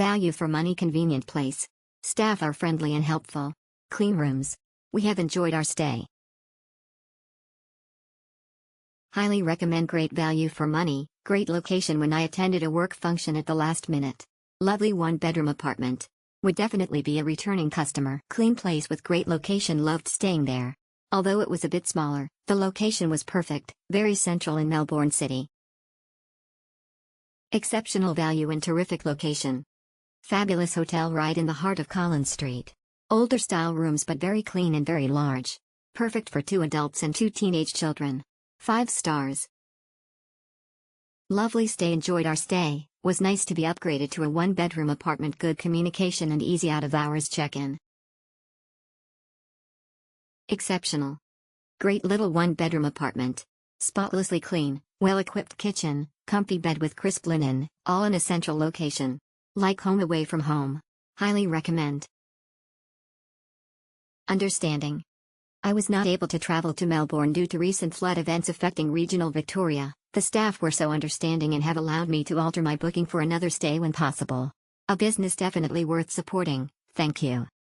Value for money, convenient place. Staff are friendly and helpful. Clean rooms. We have enjoyed our stay. Highly recommend. Great value for money, great location. When I attended a work function at the last minute. Lovely 1-bedroom apartment. Would definitely be a returning customer. Clean place with great location. Loved staying there. Although it was a bit smaller, the location was perfect, very central in Melbourne City. Exceptional value and terrific location. Fabulous hotel right in the heart of Collins Street. Older style rooms but very clean and very large. Perfect for 2 adults and 2 teenage children. 5 stars. Lovely stay. Enjoyed our stay. Was nice to be upgraded to a 1-bedroom apartment. Good communication and easy out-of-hours check-in. Exceptional. Great little 1-bedroom apartment. Spotlessly clean, well-equipped kitchen, comfy bed with crisp linen, all in a central location. Like home away from home. Highly recommend. Understanding. I was not able to travel to Melbourne due to recent flood events affecting regional Victoria. The staff were so understanding and have allowed me to alter my booking for another stay when possible. A business definitely worth supporting. Thank you.